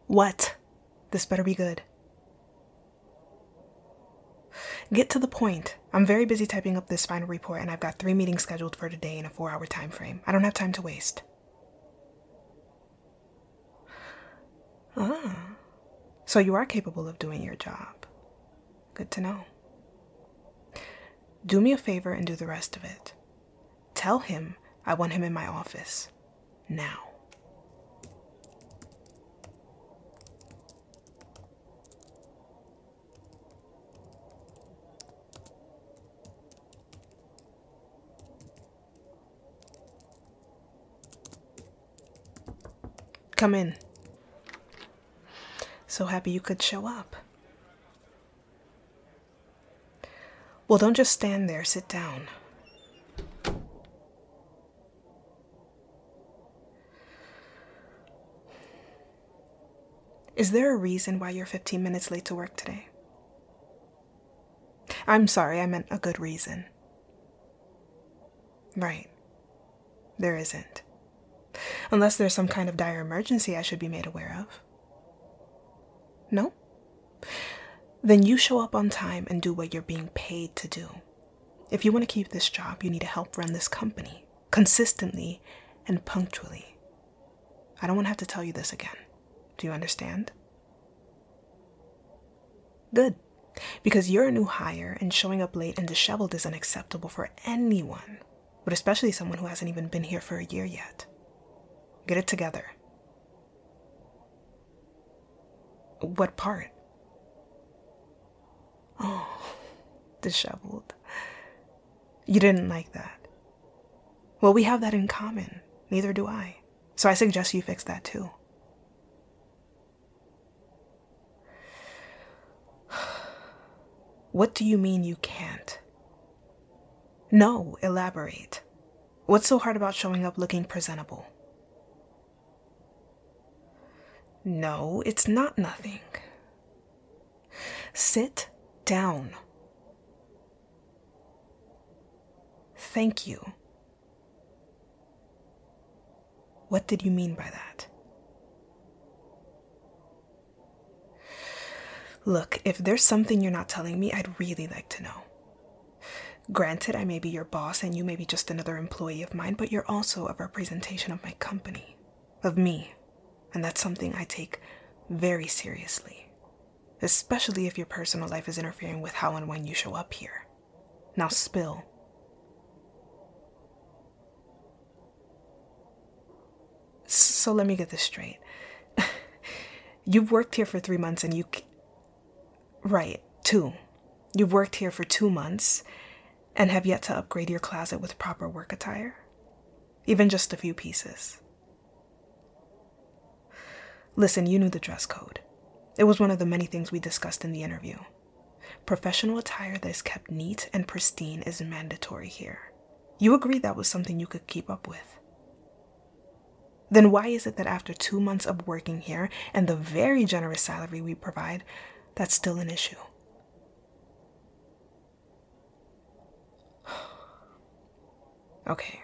What? This better be good. Get to the point. I'm very busy typing up this final report and I've got 3 meetings scheduled for today in a 4-hour time frame. I don't have time to waste. Ah, so you are capable of doing your job. Good to know. Do me a favor and do the rest of it. Tell him I want him in my office. Now. Come in. So happy you could show up. Well, don't just stand there. Sit down. Is there a reason why you're 15 minutes late to work today? I'm sorry, I meant a good reason. Right. There isn't. Unless there's some kind of dire emergency I should be made aware of. No? Then you show up on time and do what you're being paid to do. If you want to keep this job, you need to help run this company consistently and punctually. I don't want to have to tell you this again. Do you understand? Good. Because you're a new hire and showing up late and disheveled is unacceptable for anyone, but especially someone who hasn't even been here for a year yet. Get it together. What part? Oh, disheveled. You didn't like that. Well, we have that in common. Neither do I. So I suggest you fix that too. What do you mean you can't? No, elaborate. What's so hard about showing up looking presentable? No, it's not nothing. Sit down. Thank you. What did you mean by that? Look, if there's something you're not telling me, I'd really like to know. Granted, I may be your boss and you may be just another employee of mine, but you're also a representation of my company, of me. And that's something I take very seriously, especially if your personal life is interfering with how and when you show up here. Now spill. So let me get this straight. You've worked here for 3 months and Right, 2. You've worked here for 2 months and have yet to upgrade your closet with proper work attire? Even just a few pieces. Listen, you knew the dress code. It was one of the many things we discussed in the interview. Professional attire that is kept neat and pristine is mandatory here. You agreed that was something you could keep up with. Then why is it that after 2 months of working here and the very generous salary we provide, that's still an issue? Okay.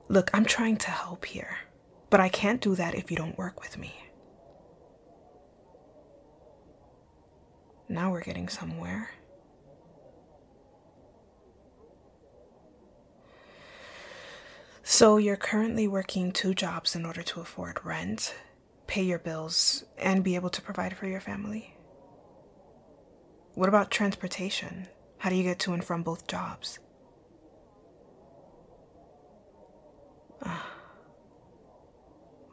Look, I'm trying to help here. But I can't do that if you don't work with me. Now we're getting somewhere. So you're currently working 2 jobs in order to afford rent, pay your bills, and be able to provide for your family? What about transportation? How do you get to and from both jobs?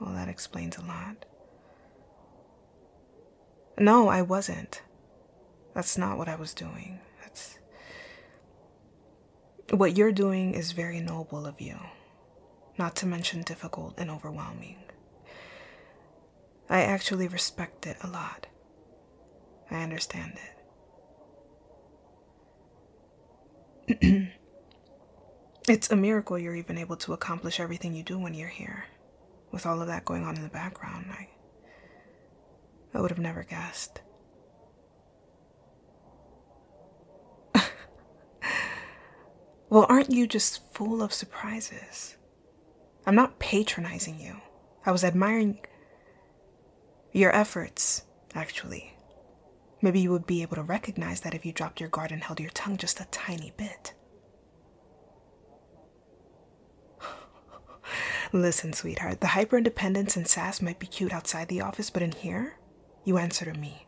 Well, that explains a lot. No, I wasn't. That's not what I was doing. What you're doing is very noble of you, not to mention difficult and overwhelming. I actually respect it a lot. I understand it. It's a miracle you're even able to accomplish everything you do when you're here. With all of that going on in the background, I would have never guessed. Well, aren't you just full of surprises? I'm not patronizing you. I was admiring... Your efforts, actually. Maybe you would be able to recognize that if you dropped your guard and held your tongue just a tiny bit. Listen, sweetheart, the hyper-independence and sass might be cute outside the office, but in here, you answer to me.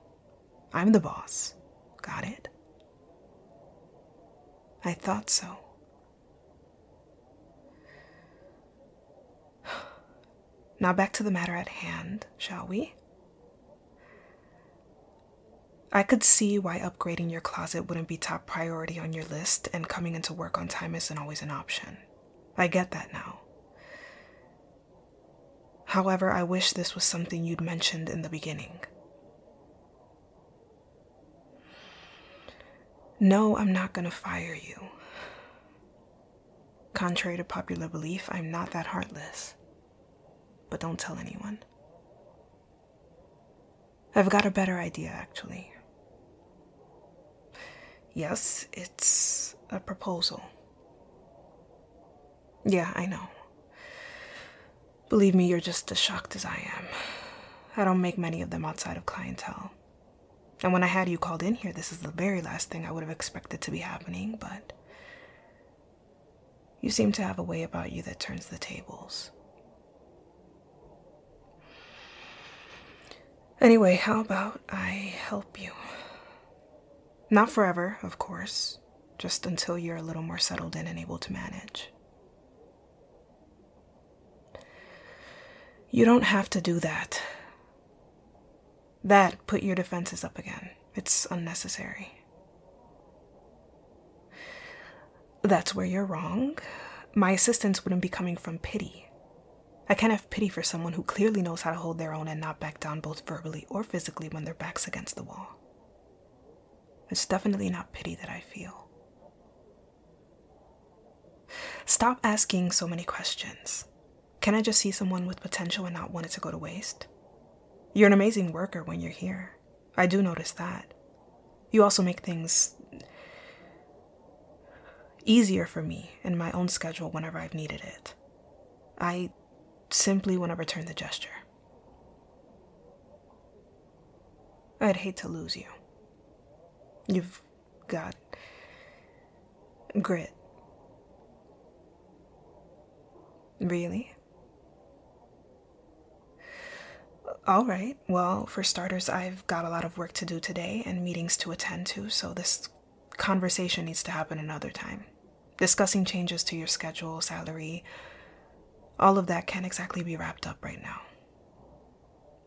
I'm the boss. Got it? I thought so. Now back to the matter at hand, shall we? I could see why upgrading your closet wouldn't be top priority on your list, and coming into work on time isn't always an option. I get that now. However, I wish this was something you'd mentioned in the beginning. No, I'm not gonna fire you. Contrary to popular belief, I'm not that heartless. But don't tell anyone. I've got a better idea, actually. Yes, it's a proposal. Yeah, I know. Believe me, you're just as shocked as I am. I don't make many of them outside of clientele. And when I had you called in here, this is the very last thing I would have expected to be happening, but you seem to have a way about you that turns the tables. Anyway, how about I help you? Not forever, of course, just until you're a little more settled in and able to manage. You don't have to do that. Put your defenses up again. It's unnecessary. That's where you're wrong. My assistance wouldn't be coming from pity. I can't have pity for someone who clearly knows how to hold their own and not back down both verbally or physically when their back's against the wall. It's definitely not pity that I feel. Stop asking so many questions. Can I just see someone with potential and not want it to go to waste? You're an amazing worker when you're here. I do notice that. You also make things easier for me in my own schedule whenever I've needed it. I simply want to return the gesture. I'd hate to lose you. You've got grit. Really? All right, well, for starters, I've got a lot of work to do today and meetings to attend to, so this conversation needs to happen another time. Discussing changes to your schedule, salary, all of that can't exactly be wrapped up right now.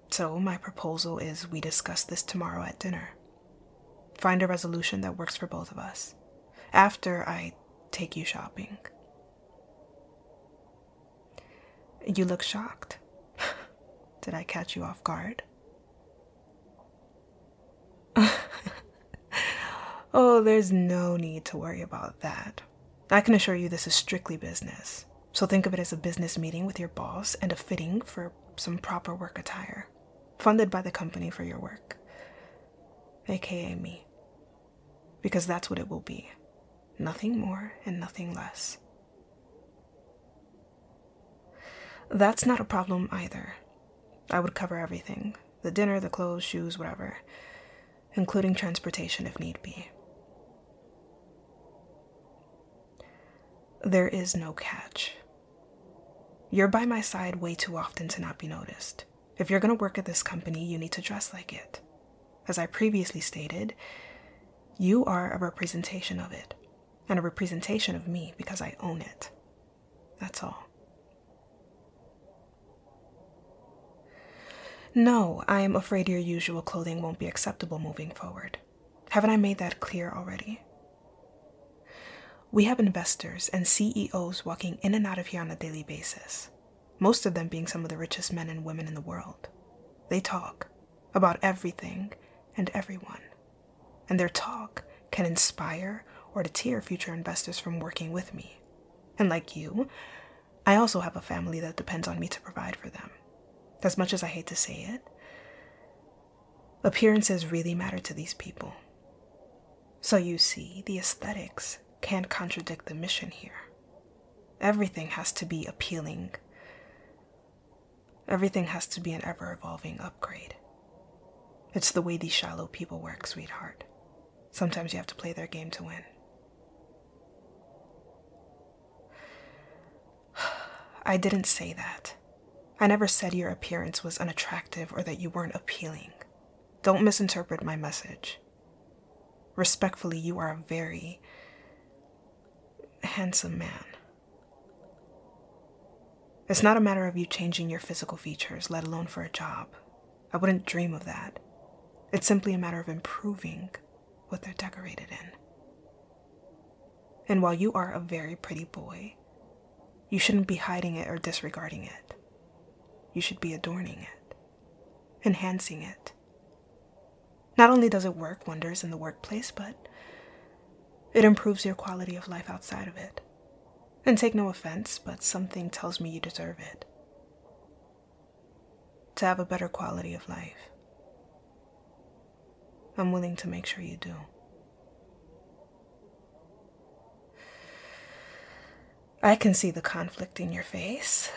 So my proposal is we discuss this tomorrow at dinner. Find a resolution that works for both of us. After I take you shopping. You look shocked. Did I catch you off guard? Oh, there's no need to worry about that. I can assure you this is strictly business. So think of it as a business meeting with your boss and a fitting for some proper work attire. Funded by the company for your work. AKA me. Because that's what it will be. Nothing more and nothing less. That's not a problem either. I would cover everything. The dinner, the clothes, shoes, whatever. Including transportation if need be. There is no catch. You're by my side way too often to not be noticed. If you're going to work at this company, you need to dress like it. As I previously stated, you are a representation of it. And a representation of me because I own it. That's all. No, I'm afraid your usual clothing won't be acceptable moving forward. Haven't I made that clear already? We have investors and CEOs walking in and out of here on a daily basis, most of them being some of the richest men and women in the world. They talk about everything and everyone, and their talk can inspire or deter future investors from working with me. And like you, I also have a family that depends on me to provide for them. As much as I hate to say it, appearances really matter to these people. So you see, the aesthetics can't contradict the mission here. Everything has to be appealing. Everything has to be an ever-evolving upgrade. It's the way these shallow people work, sweetheart. Sometimes you have to play their game to win. I didn't say that. I never said your appearance was unattractive or that you weren't appealing. Don't misinterpret my message. Respectfully, you are a very handsome man. It's not a matter of you changing your physical features, let alone for a job. I wouldn't dream of that. It's simply a matter of improving what they're decorated in. And while you are a very pretty boy, you shouldn't be hiding it or disregarding it. You should be adorning it, enhancing it. Not only does it work wonders in the workplace, but it improves your quality of life outside of it. And take no offense, but something tells me you deserve it. To have a better quality of life. I'm willing to make sure you do. I can see the conflict in your face.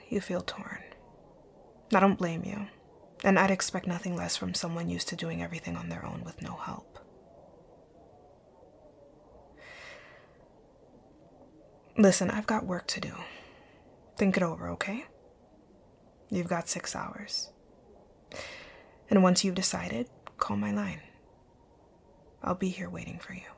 You feel torn. I don't blame you, and I'd expect nothing less from someone used to doing everything on their own with no help. Listen, I've got work to do. Think it over, okay? You've got 6 hours. And once you've decided, call my line. I'll be here waiting for you.